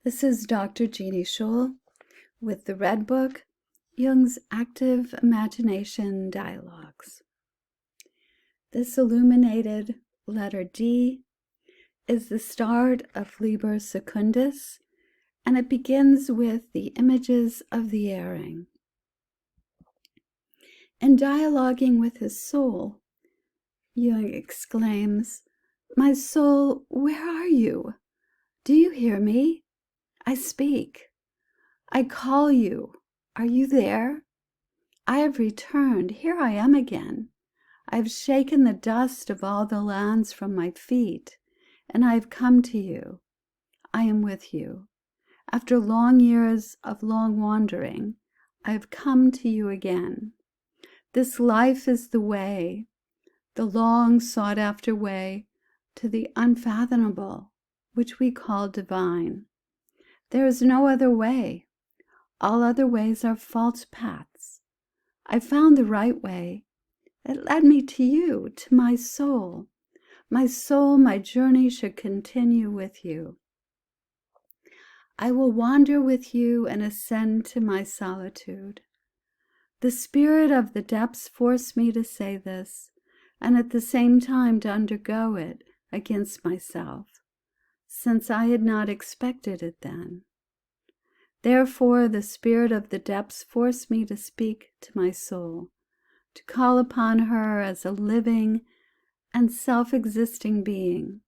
This is Dr. Jeanne Schul with the Red Book, Jung's Active Imagination Dialogues. This illuminated letter D is the start of Liber Secundus, and it begins with the images of the erring. In dialoguing with his soul, Jung exclaims, "My soul, where are you? Do you hear me? I speak. I call you. Are you there? I have returned. Here I am again. I have shaken the dust of all the lands from my feet, and I have come to you. I am with you. After long years of long wandering, I have come to you again. This life is the way, the long sought-after way to the unfathomable, which we call divine. There is no other way. All other ways are false paths. I found the right way. It led me to you, to my soul. My soul, my journey should continue with you. I will wander with you and ascend to my solitude. The spirit of the depths forced me to say this, and at the same time to undergo it against myself, since I had not expected it then. Therefore, the spirit of the depths forced me to speak to my soul, to call upon her as a living and self-existing being.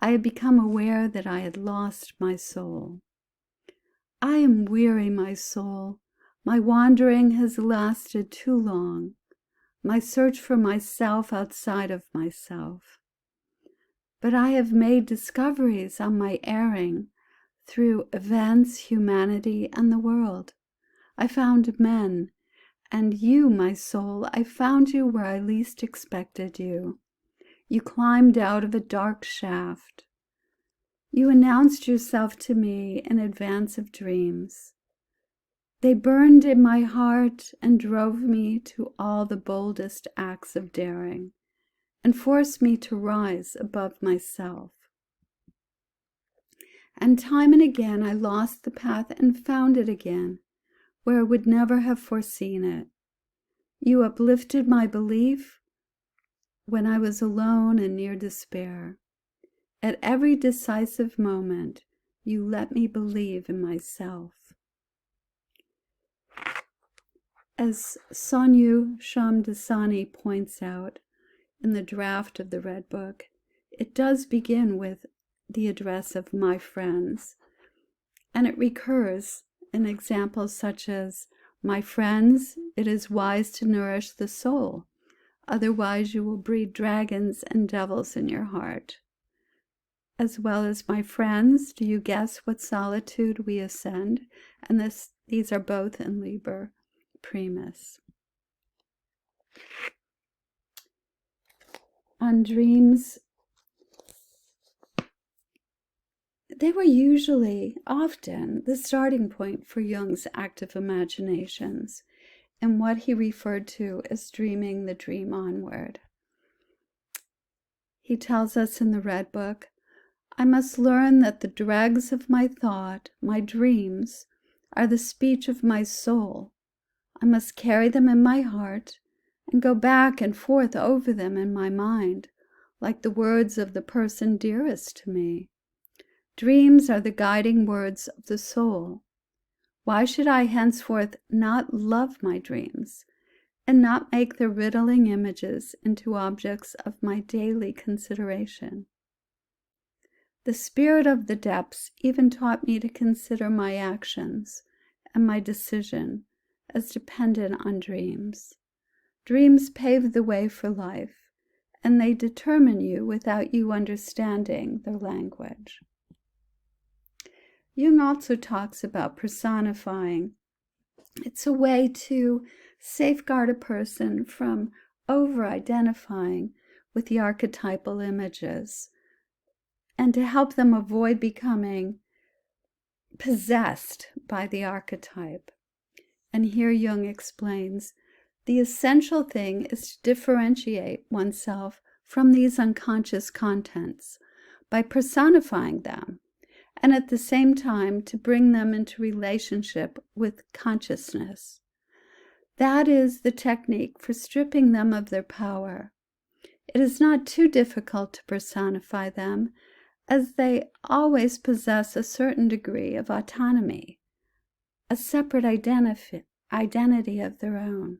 I had become aware that I had lost my soul. I am weary, my soul. My wandering has lasted too long. My search for myself outside of myself. But I have made discoveries on my erring through events, humanity, and the world. I found men, and you, my soul, I found you where I least expected you. You climbed out of a dark shaft. You announced yourself to me in advance of dreams. They burned in my heart and drove me to all the boldest acts of daring, and forced me to rise above myself. And time and again I lost the path and found it again, where I would never have foreseen it. You uplifted my belief when I was alone and near despair. At every decisive moment, you let me believe in myself. As Sonyu Shamdasani points out in the draft of the Red Book, it does begin with the address of my friends, and it recurs in examples such as, "My friends, it is wise to nourish the soul, otherwise you will breed dragons and devils in your heart," as well as, "My friends, do you guess what solitude we ascend?" And these are both in Liber Primus. On dreams, they were often the starting point for Jung's active imaginations and what he referred to as dreaming the dream onward. He tells us in the Red Book, "I must learn that the dregs of my thought, my dreams, are the speech of my soul. I must carry them in my heart and go back and forth over them in my mind, like the words of the person dearest to me. Dreams are the guiding words of the soul. Why should I henceforth not love my dreams and not make their riddling images into objects of my daily consideration? The spirit of the depths even taught me to consider my actions and my decision as dependent on dreams. Dreams pave the way for life, and they determine you without you understanding their language." Jung also talks about personifying. It's a way to safeguard a person from over-identifying with the archetypal images and to help them avoid becoming possessed by the archetype. And here Jung explains, "The essential thing is to differentiate oneself from these unconscious contents by personifying them and at the same time to bring them into relationship with consciousness. That is the technique for stripping them of their power. It is not too difficult to personify them, as they always possess a certain degree of autonomy, a separate identity of their own.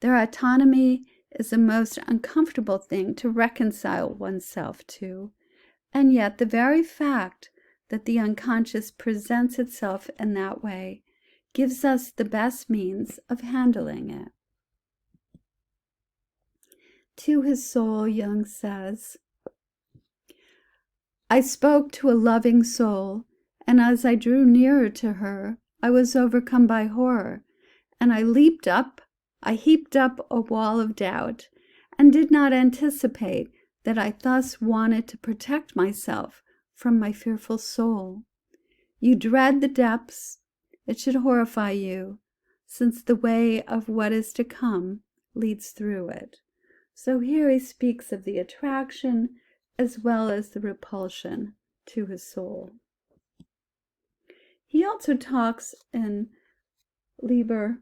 Their autonomy is a most uncomfortable thing to reconcile oneself to, and yet the very fact that the unconscious presents itself in that way gives us the best means of handling it. To his soul, Jung says, I spoke to a loving soul, and as I drew nearer to her, I was overcome by horror, and I heaped up a wall of doubt, and did not anticipate that I thus wanted to protect myself from my fearful soul. You dread the depths. It should horrify you, since the way of what is to come leads through it. So here he speaks of the attraction as well as the repulsion to his soul. He also talks in Liber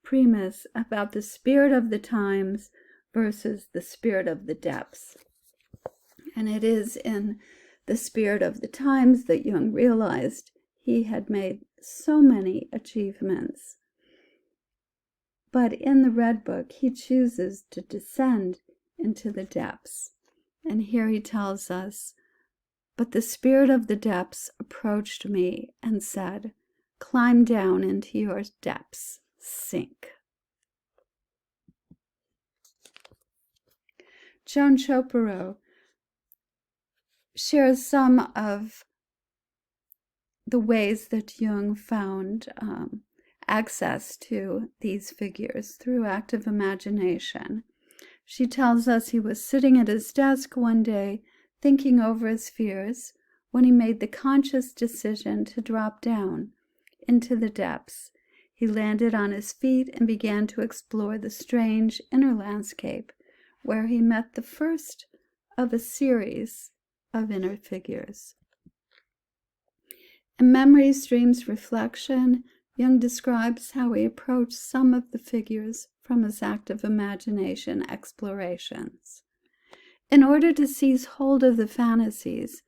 Primus about the spirit of the times versus the spirit of the depths. And it is in the spirit of the times that Jung realized he had made so many achievements. But in the Red Book, he chooses to descend into the depths. And here he tells us, but the spirit of the depths approached me and said, climb down into your depths, sink. Joan Chopero shares some of the ways that Jung found access to these figures through active imagination. She tells us he was sitting at his desk one day, thinking over his fears, when he made the conscious decision to drop down into the depths. He landed on his feet and began to explore the strange inner landscape, where he met the first of a series of inner figures. In Memories, Dreams, Reflection, Jung describes how he approached some of the figures from his active imagination explorations. In order to seize hold of the fantasies,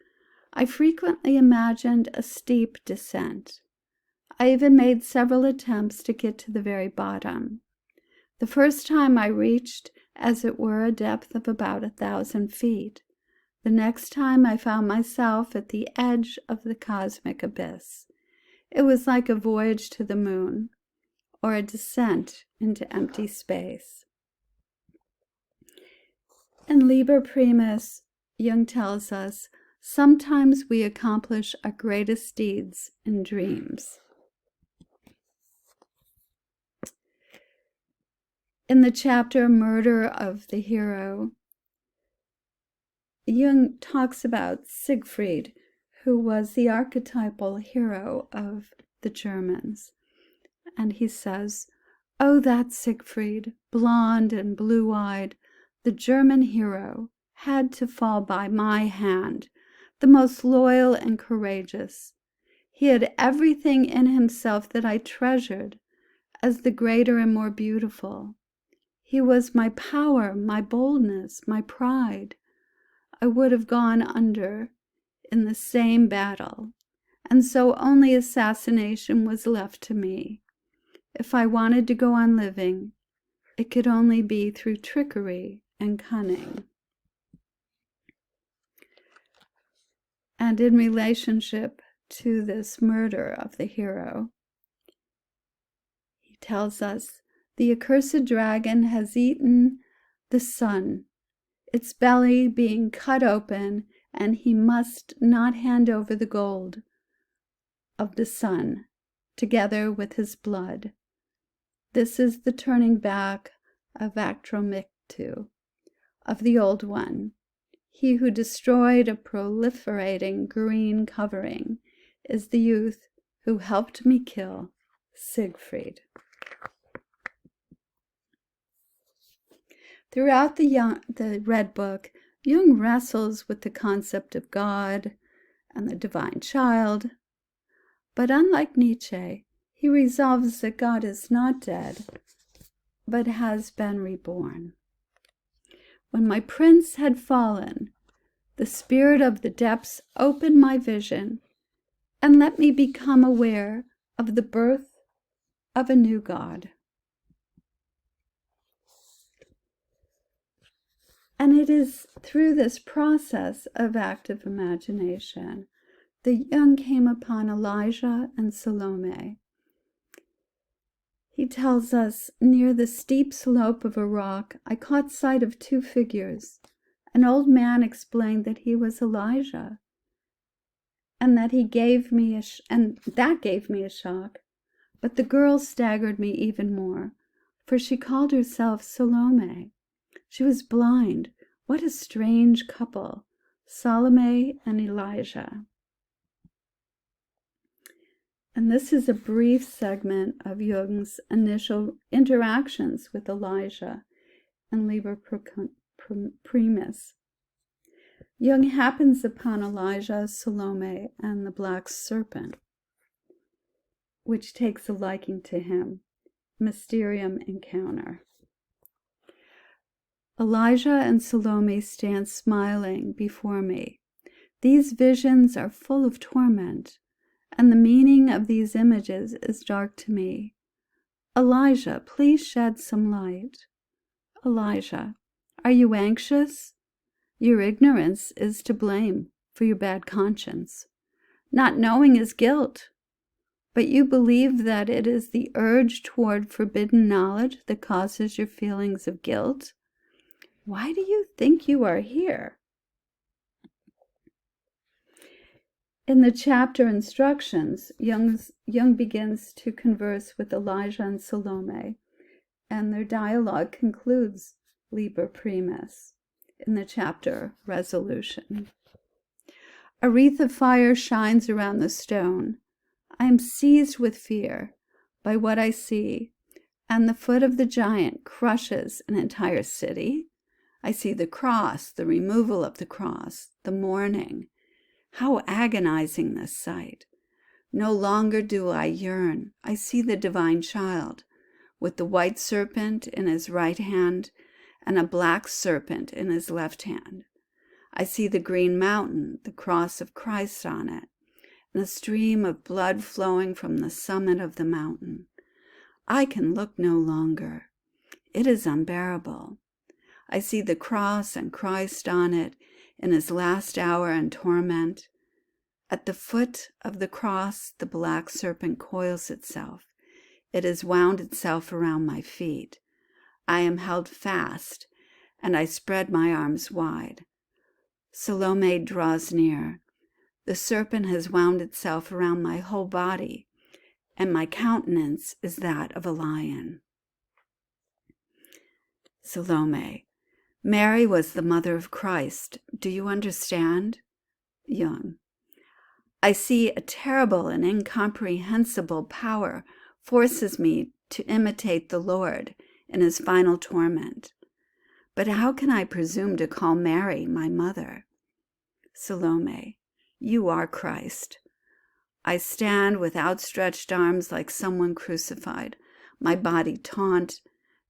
I frequently imagined a steep descent. I even made several attempts to get to the very bottom. The first time I reached, as it were, a depth of about 1,000 feet. The next time I found myself at the edge of the cosmic abyss. It was like a voyage to the moon, or a descent into empty space. In Liber Primus, Jung tells us, sometimes we accomplish our greatest deeds in dreams. In the chapter Murder of the Hero, Jung talks about Siegfried, who was the archetypal hero of the Germans. And he says, "Oh, that Siegfried, blonde and blue-eyed, the German hero, had to fall by my hand, the most loyal and courageous. He had everything in himself that I treasured as the greater and more beautiful. He was my power, my boldness, my pride. I would have gone under in the same battle, and so only assassination was left to me. If I wanted to go on living, it could only be through trickery and cunning." And in relationship to this murder of the hero, he tells us, "The accursed dragon has eaten the sun, its belly being cut open, and he must not hand over the gold of the sun, together with his blood. This is the turning back of Actromictu, of the old one. He who destroyed a proliferating green covering is the youth who helped me kill Siegfried." Throughout the Red Book, Jung wrestles with the concept of God and the divine child. But unlike Nietzsche, he resolves that God is not dead, but has been reborn. When my prince had fallen, the spirit of the depths opened my vision and let me become aware of the birth of a new God. And it is through this process of active imagination that Jung came upon Elijah and Salome. He tells us, near the steep slope of a rock, I caught sight of two figures. An old man explained that he was Elijah, and that gave me a shock. But the girl staggered me even more, for she called herself Salome. She was blind. What a strange couple, Salome and Elijah. And this is a brief segment of Jung's initial interactions with Elijah and Liber Primus. Jung happens upon Elijah, Salome, and the black serpent, which takes a liking to him. Mysterium encounter. Elijah and Salome stand smiling before me. These visions are full of torment, and the meaning of these images is dark to me. Elijah, please shed some light. Elijah, are you anxious? Your ignorance is to blame for your bad conscience. Not knowing is guilt, but you believe that it is the urge toward forbidden knowledge that causes your feelings of guilt. Why do you think you are here? In the chapter Instructions, Jung begins to converse with Elijah and Salome, and their dialogue concludes Liber Primus in the chapter Resolution. A wreath of fire shines around the stone. I am seized with fear by what I see, and the foot of the giant crushes an entire city. I see the cross, the removal of the cross, the mourning. How agonizing this sight! No longer do I yearn. I see the divine child, with the white serpent in his right hand and a black serpent in his left hand. I see the green mountain, the cross of Christ on it, and a stream of blood flowing from the summit of the mountain. I can look no longer. It is unbearable. I see the cross and Christ on it in his last hour and torment. At the foot of the cross, the black serpent coils itself. It has wound itself around my feet. I am held fast, and I spread my arms wide. Salome draws near. The serpent has wound itself around my whole body, and my countenance is that of a lion. Salome, Mary was the mother of Christ. Do you understand? Jung. I see a terrible and incomprehensible power forces me to imitate the Lord in his final torment. But how can I presume to call Mary my mother? Salome, you are Christ. I stand with outstretched arms like someone crucified, my body taut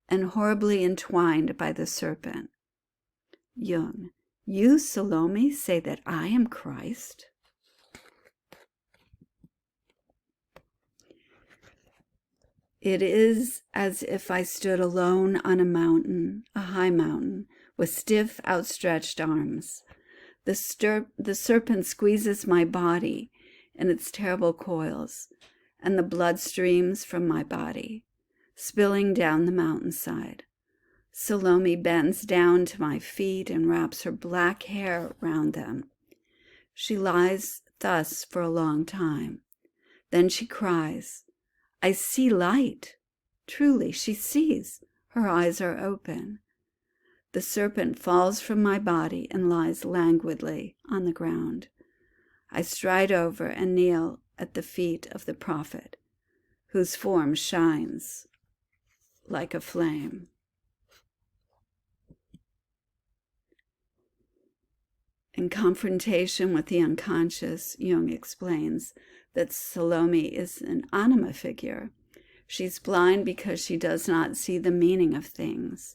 and horribly entwined by the serpent. Jung, you, Salome, say that I am Christ? It is as if I stood alone on a mountain, a high mountain, with stiff, outstretched arms. The serpent squeezes my body in its terrible coils, and the blood streams from my body, spilling down the mountainside. Salome bends down to my feet and wraps her black hair round them. She lies thus for a long time. Then she cries, I see light. Truly, she sees. Her eyes are open. The serpent falls from my body and lies languidly on the ground. I stride over and kneel at the feet of the prophet, whose form shines like a flame. In confrontation with the unconscious, Jung explains that Salome is an anima figure. She's blind because she does not see the meaning of things.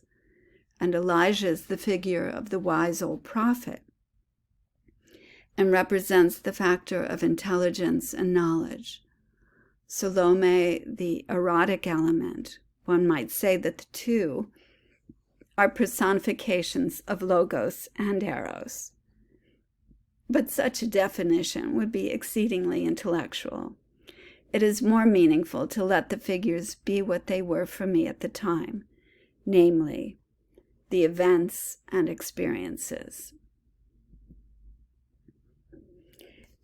And Elijah is the figure of the wise old prophet and represents the factor of intelligence and knowledge. Salome, the erotic element. One might say that the two are personifications of Logos and Eros. But such a definition would be exceedingly intellectual. It is more meaningful to let the figures be what they were for me at the time, namely, the events and experiences.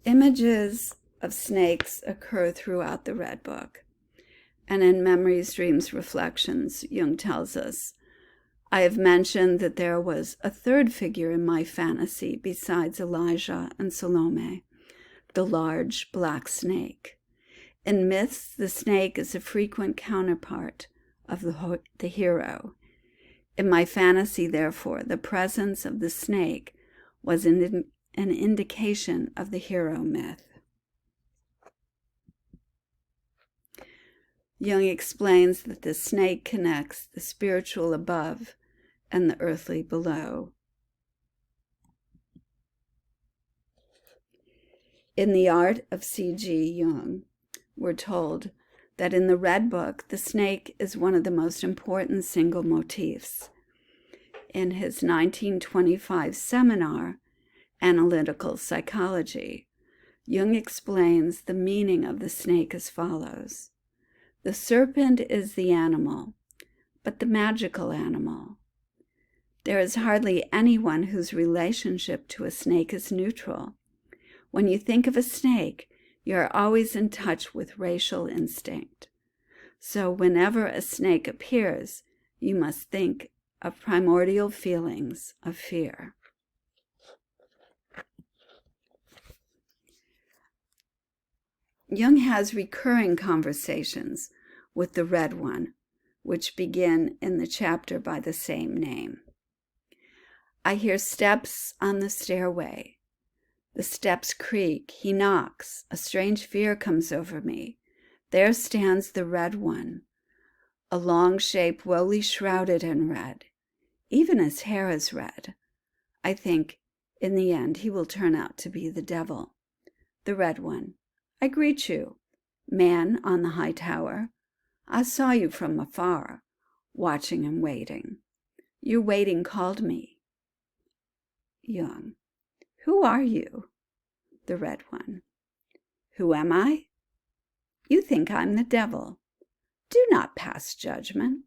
Images of snakes occur throughout the Red Book, and in Memories, Dreams, Reflections, Jung tells us, I have mentioned that there was a third figure in my fantasy besides Elijah and Salome, the large black snake. In myths, the snake is a frequent counterpart of the hero. In my fantasy, therefore, the presence of the snake was an indication of the hero myth. Jung explains that the snake connects the spiritual above and the earthly below. In The Art of C.G. Jung, we're told that in the Red Book, the snake is one of the most important single motifs. In his 1925 seminar, Analytical Psychology, Jung explains the meaning of the snake as follows. The serpent is the animal, but the magical animal. There is hardly anyone whose relationship to a snake is neutral. When you think of a snake, you are always in touch with racial instinct. So whenever a snake appears, you must think of primordial feelings of fear. Jung has recurring conversations with the Red One, which begin in the chapter by the same name. I hear steps on the stairway. The steps creak. He knocks. A strange fear comes over me. There stands the Red One, a long shape wholly shrouded in red. Even his hair is red. I think, in the end, he will turn out to be the devil. The Red One. I greet you, man on the high tower. I saw you from afar, watching and waiting. Your waiting called me. Jung. Who are you? The Red One. Who am I? You think I'm the devil. Do not pass judgment.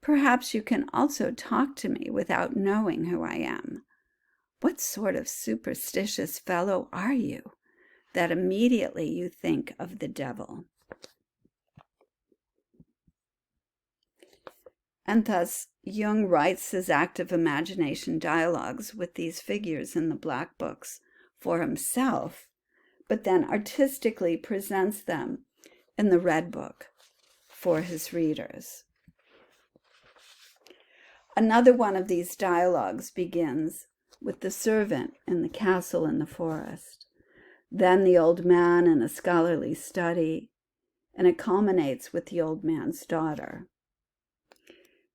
Perhaps you can also talk to me without knowing who I am. What sort of superstitious fellow are you, that immediately you think of the devil? And thus, Jung writes his active imagination dialogues with these figures in the Black Books for himself, but then artistically presents them in the Red Book for his readers. Another one of these dialogues begins with the servant in the castle in the forest, then the old man in a scholarly study, and it culminates with the old man's daughter.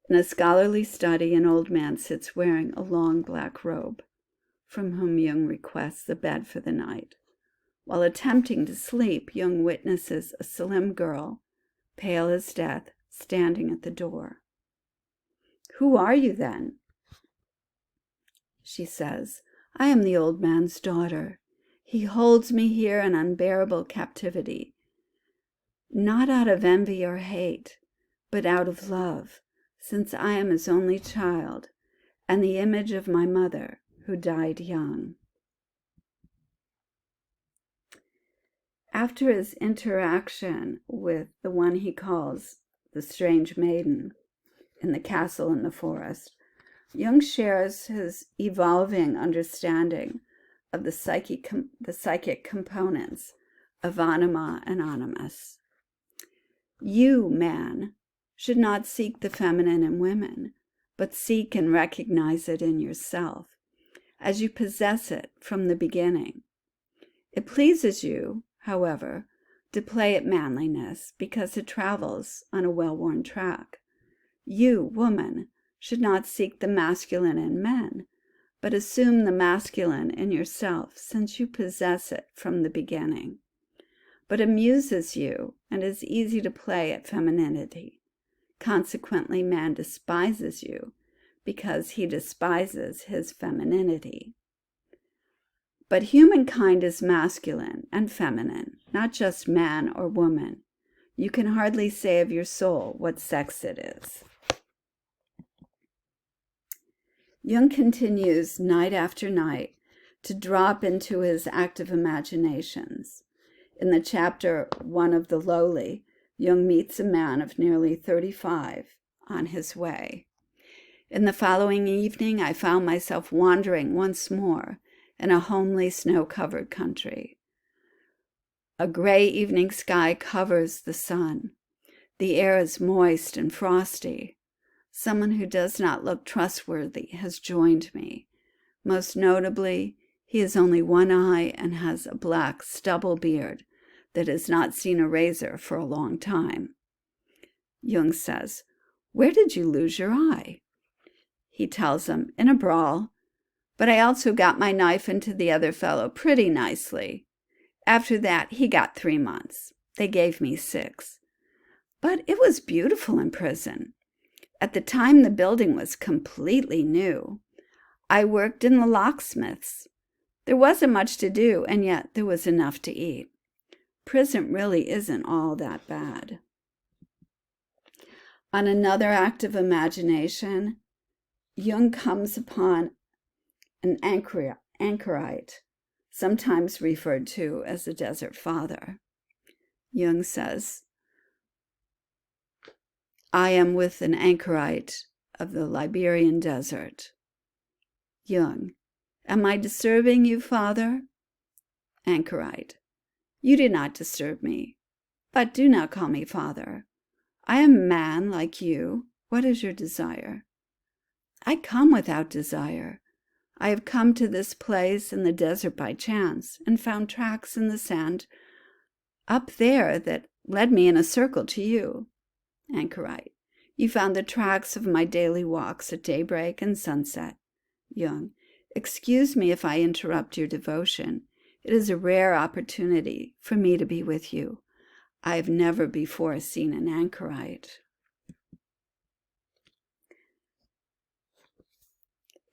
In a scholarly study, an old man sits wearing a long black robe, from whom Jung requests a bed for the night. While attempting to sleep, Jung witnesses a slim girl, pale as death, standing at the door. Who are you, then? She says, I am the old man's daughter. He holds me here in unbearable captivity, not out of envy or hate, but out of love, since I am his only child, and the image of my mother, who died young. After his interaction with the one he calls the strange maiden in the castle in the forest, Jung shares his evolving understanding of the psychic components of anima and animus. You, man, should not seek the feminine in women, but seek and recognize it in yourself. as you possess it from the beginning. It pleases you, however, to play at manliness because it travels on a well-worn track. You, woman, should not seek the masculine in men, but assume the masculine in yourself, since you possess it from the beginning. But amuses you and is easy to play at femininity. Consequently, man despises you because he despises his femininity. But humankind is masculine and feminine, not just man or woman. You can hardly say of your soul what sex it is. Jung continues night after night to drop into his active imaginations. In the chapter One of the Lowly, Jung meets a man of nearly 35 on his way. In the following evening, I found myself wandering once more in a homely snow-covered country. A gray evening sky covers the sun. The air is moist and frosty. Someone who does not look trustworthy has joined me. Most notably, he has only one eye and has a black stubble beard that has not seen a razor for a long time. Jung says, "Where did you lose your eye?" He tells him, "In a brawl, but I also got my knife into the other fellow pretty nicely. After that, he got 3 months. They gave me 6. But it was beautiful in prison. At the time, the building was completely new. I worked in the locksmiths. There wasn't much to do, and yet there was enough to eat. Prison really isn't all that bad." On another act of imagination, Jung comes upon an Anchorite, sometimes referred to as the Desert Father. Jung says, "I am with an Anchorite of the Liberian desert." Jung, "Am I disturbing you, Father?" Anchorite, "You do not disturb me, but do not call me Father. I am a man like you. What is your desire?" "I come without desire. I have come to this place in the desert by chance and found tracks in the sand up there that led me in a circle to you." Anchorite, "You found the tracks of my daily walks at daybreak and sunset." Jung, "Excuse me if I interrupt your devotion. It is a rare opportunity for me to be with you. I have never before seen an Anchorite."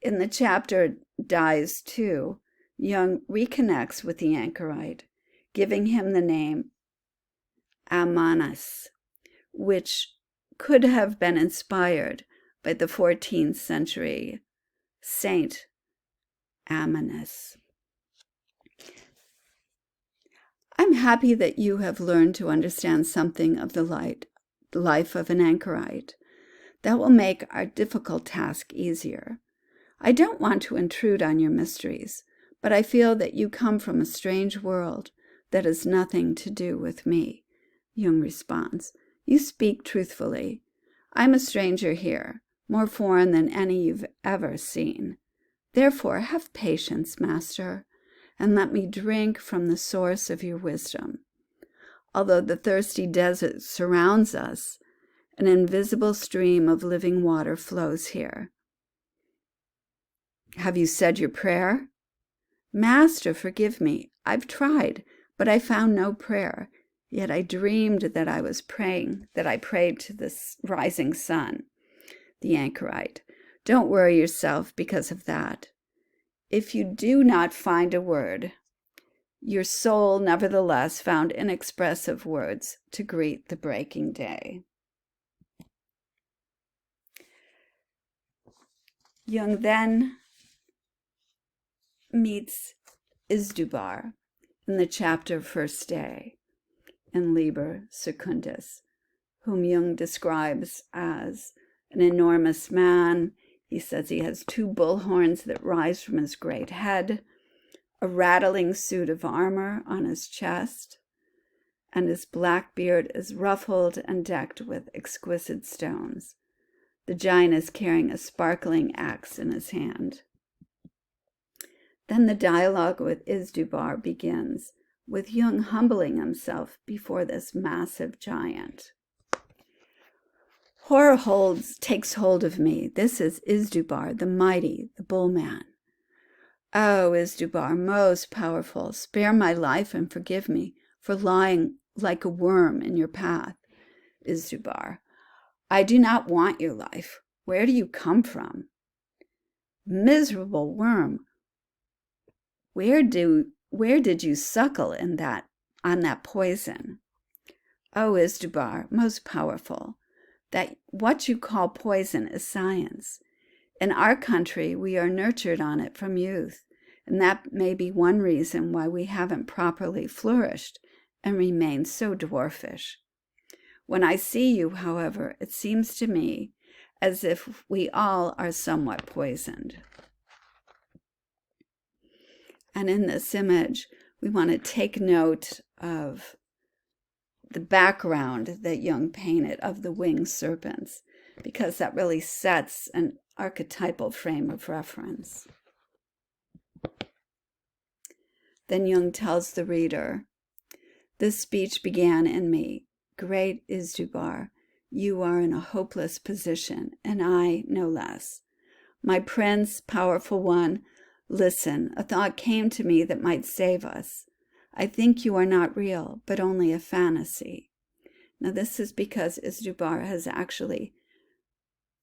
In the chapter Dies Too, Jung reconnects with the Anchorite, giving him the name Amanus, which could have been inspired by the 14th century Saint Amanus. "I'm happy that you have learned to understand something of the life of an Anchorite. That will make our difficult task easier. I don't want to intrude on your mysteries, but I feel that you come from a strange world that has nothing to do with me." Jung responds, "You speak truthfully. I'm a stranger here, more foreign than any you've ever seen. Therefore, have patience, Master, and let me drink from the source of your wisdom. Although the thirsty desert surrounds us, an invisible stream of living water flows here." "Have you said your prayer?" "Master, forgive me. I've tried, but I found no prayer. Yet I dreamed that I was praying, that I prayed to the rising sun." The Anchorite, "Don't worry yourself because of that. If you do not find a word, your soul nevertheless found inexpressive words to greet the breaking day." Jung then meets Izdubar in the chapter First Day in Liber Secundus, whom Jung describes as an enormous man. He says he has 2 bull horns that rise from his great head, a rattling suit of armor on his chest, and his black beard is ruffled and decked with exquisite stones. The giant is carrying a sparkling axe in his hand. Then the dialogue with Izdubar begins, with Jung humbling himself before this massive giant. Horror takes hold of me. This is Izdubar, the mighty, the bullman. Oh, Izdubar, most powerful, spare my life and forgive me for lying like a worm in your path. Izdubar, I do not want your life. Where do you come from? Miserable worm, where did you suckle on that poison? Oh, Izdubar, most powerful, that what you call poison is science. In our country, we are nurtured on it from youth, and that may be one reason why we haven't properly flourished and remain so dwarfish. When I see you, however, it seems to me as if we all are somewhat poisoned. And in this image, we want to take note of the background that Jung painted of the winged serpents, because that really sets an archetypal frame of reference. Then Jung tells the reader, this speech began in me. Great Izdubar, you are in a hopeless position, and I no less. My prince, powerful one, listen, a thought came to me that might save us. I think you are not real, but only a fantasy. Now this is because Izdubar has actually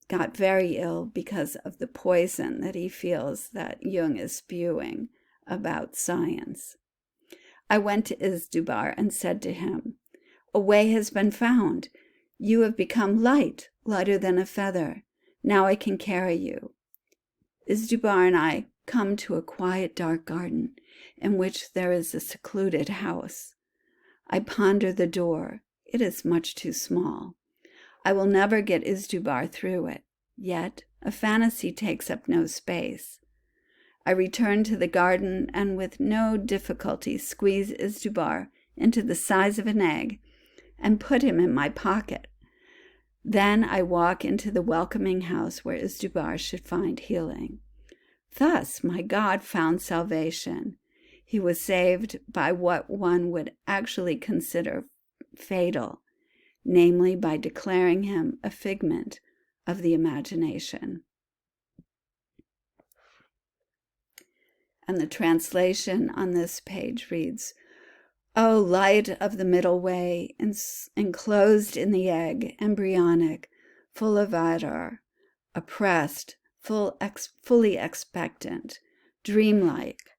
got very ill because of the poison that he feels that Jung is spewing about science. I went to Izdubar and said to him, a way has been found. You have become light, lighter than a feather. Now I can carry you. Izdubar and I come to a quiet, dark garden in which there is a secluded house. I ponder the door. It is much too small. I will never get Izdubar through it. Yet a fantasy takes up no space. I return to the garden and with no difficulty squeeze Izdubar into the size of an egg and put him in my pocket. Then I walk into the welcoming house where Izdubar should find healing. Thus my God found salvation. He was saved by what one would actually consider fatal, namely by declaring him a figment of the imagination. And the translation on this page reads, O light of the middle way, enclosed in the egg, embryonic, full of ardor, oppressed, fully expectant, dreamlike,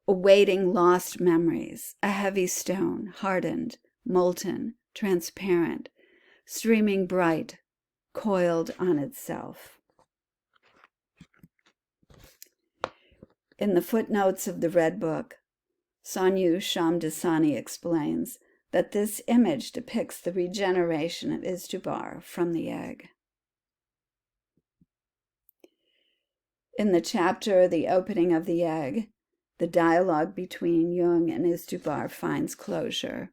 awaiting lost memories, a heavy stone, hardened, molten, transparent, streaming bright, coiled on itself. In the footnotes of the Red Book, Sanyu Shamdasani explains that this image depicts the regeneration of Izdubar from the egg. In the chapter, The Opening of the Egg, the dialogue between Jung and Izdubar finds closure.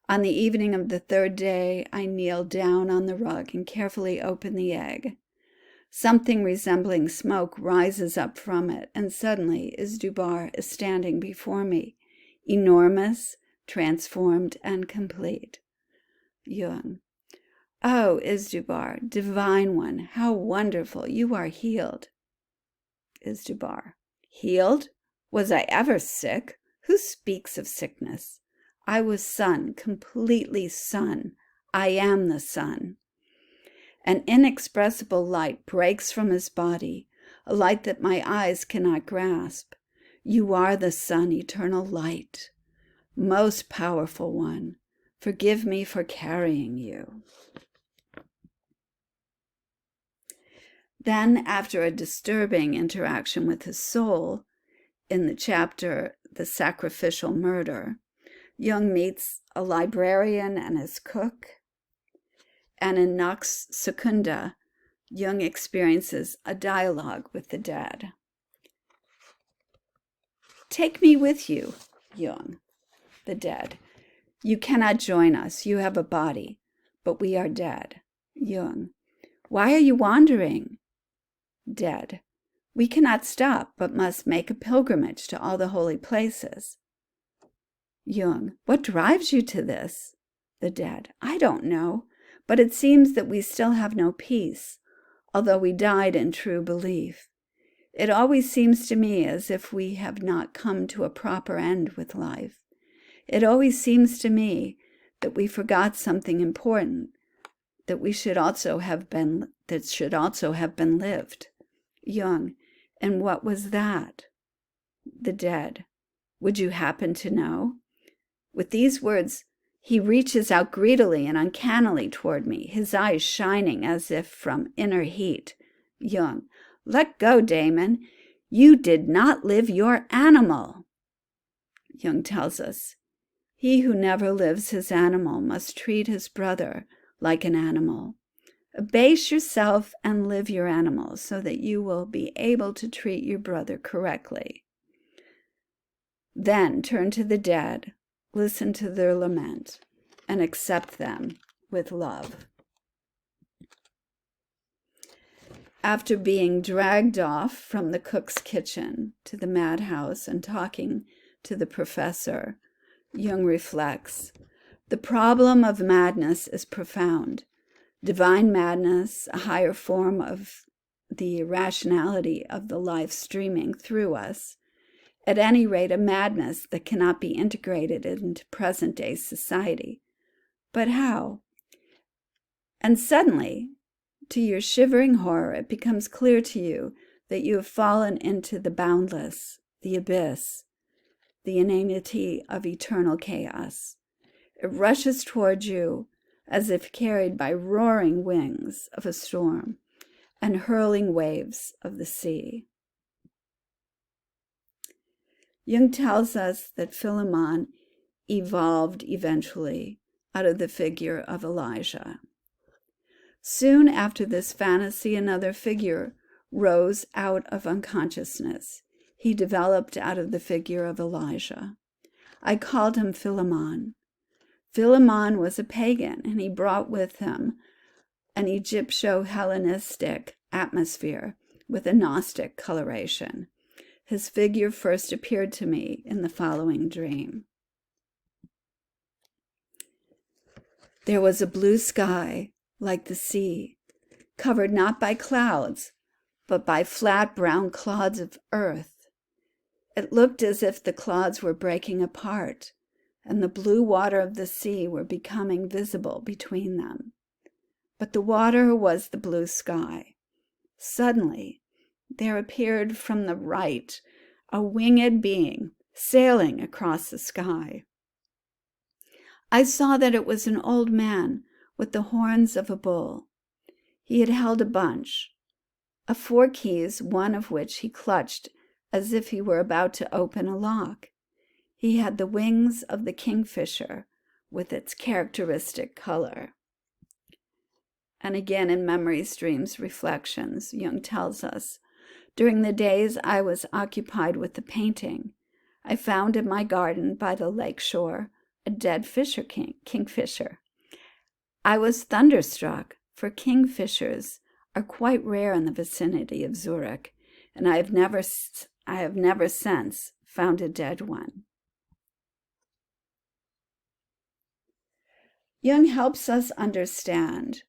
On the evening of the third day, I kneel down on the rug and carefully open the egg. Something resembling smoke rises up from it, and suddenly Izdubar is standing before me, enormous, transformed, and complete. Jung. Oh, Izdubar, divine one, how wonderful, you are healed. Izdubar. Healed? Was I ever sick? Who speaks of sickness? I was sun, completely sun. I am the sun. An inexpressible light breaks from his body, a light that my eyes cannot grasp. You are the sun, eternal light. Most powerful one, forgive me for carrying you. Then, after a disturbing interaction with his soul, in the chapter The Sacrificial Murder, Jung meets a librarian and his cook, and in Nox Secunda, Jung experiences a dialogue with the dead. Take me with you, Jung, the dead. You cannot join us. You have a body, but we are dead. Jung. Why are you wandering? Dead. We cannot stop, but must make a pilgrimage to all the holy places. Jung, what drives you to this? The dead, I don't know, but it seems that we still have no peace, although we died in true belief. It always seems to me as if we have not come to a proper end with life. It always seems to me that we forgot something important, that should also have been lived. Jung, and what was that? The dead, would you happen to know? With these words, he reaches out greedily and uncannily toward me, his eyes shining as if from inner heat. Jung, let go, Damon. You did not live your animal. Jung tells us, he who never lives his animal must treat his brother like an animal. Abase yourself and live your animal so that you will be able to treat your brother correctly. Then turn to the dead, listen to their lament, and accept them with love. After being dragged off from the cook's kitchen to the madhouse and talking to the professor, Jung reflects, the problem of madness is profound. Divine madness, a higher form of the irrationality of the life streaming through us, at any rate a madness that cannot be integrated into present-day society. But how? And suddenly, to your shivering horror, it becomes clear to you that you have fallen into the boundless, the abyss, the inanity of eternal chaos. It rushes toward you as if carried by roaring wings of a storm and hurling waves of the sea. Jung tells us that Philemon evolved eventually out of the figure of Elijah. Soon after this fantasy, another figure rose out of unconsciousness. He developed out of the figure of Elijah. I called him Philemon. Philemon was a pagan, and he brought with him an Egypto-Hellenistic atmosphere with a Gnostic coloration. His figure first appeared to me in the following dream. There was a blue sky like the sea, covered not by clouds, but by flat brown clods of earth. It looked as if the clods were breaking apart, and the blue water of the sea were becoming visible between them. But the water was the blue sky. Suddenly, there appeared from the right a winged being sailing across the sky. I saw that it was an old man with the horns of a bull. He had held a bunch of 4 keys, one of which he clutched as if he were about to open a lock. He had the wings of the kingfisher with its characteristic color. And again in Memories, Dreams, Reflections, Jung tells us, during the days I was occupied with the painting, I found in my garden by the lake shore a dead kingfisher. I was thunderstruck, for kingfishers are quite rare in the vicinity of Zurich, and I have never since found a dead one. Jung helps us understand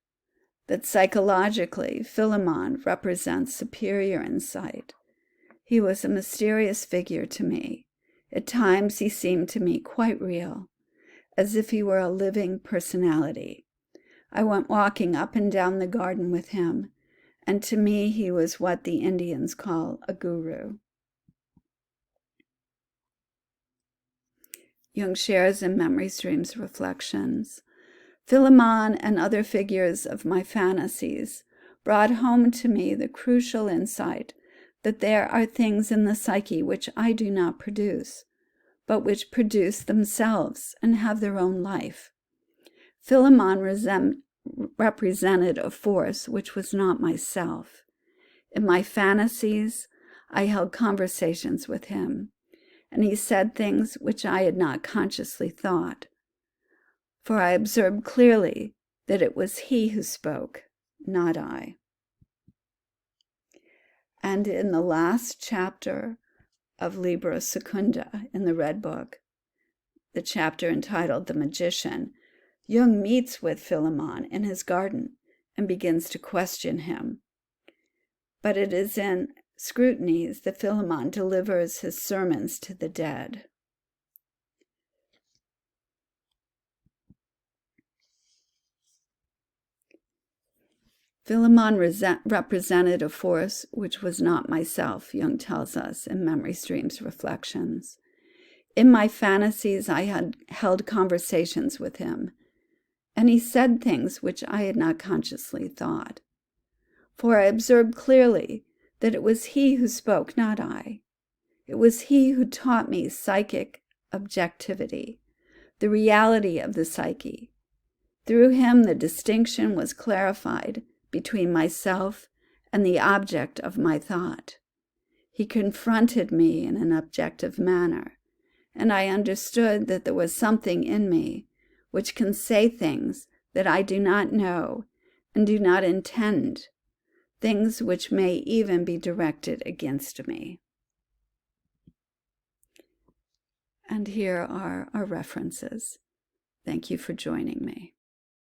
that psychologically, Philemon represents superior insight. He was a mysterious figure to me. At times he seemed to me quite real, as if he were a living personality. I went walking up and down the garden with him, and to me he was what the Indians call a guru. Jung shares in Memories, Dreams, Reflections, Philemon and other figures of my fantasies brought home to me the crucial insight that there are things in the psyche which I do not produce, but which produce themselves and have their own life. Philemon represented a force which was not myself. In my fantasies, I held conversations with him, and he said things which I had not consciously thought, for I observed clearly that it was he who spoke, not I. And in the last chapter of Libra Secunda in the Red Book, the chapter entitled The Magician, Jung meets with Philemon in his garden and begins to question him. But it is in Scrutinies that Philemon delivers his sermons to the dead. Philemon represented a force which was not myself, Jung tells us in Memory Streams Reflections. In my fantasies, I had held conversations with him, and he said things which I had not consciously thought. For I observed clearly that it was he who spoke, not I. It was he who taught me psychic objectivity, the reality of the psyche. Through him, the distinction was clarified between myself and the object of my thought. He confronted me in an objective manner, and I understood that there was something in me which can say things that I do not know and do not intend, things which may even be directed against me. And here are our references. Thank you for joining me.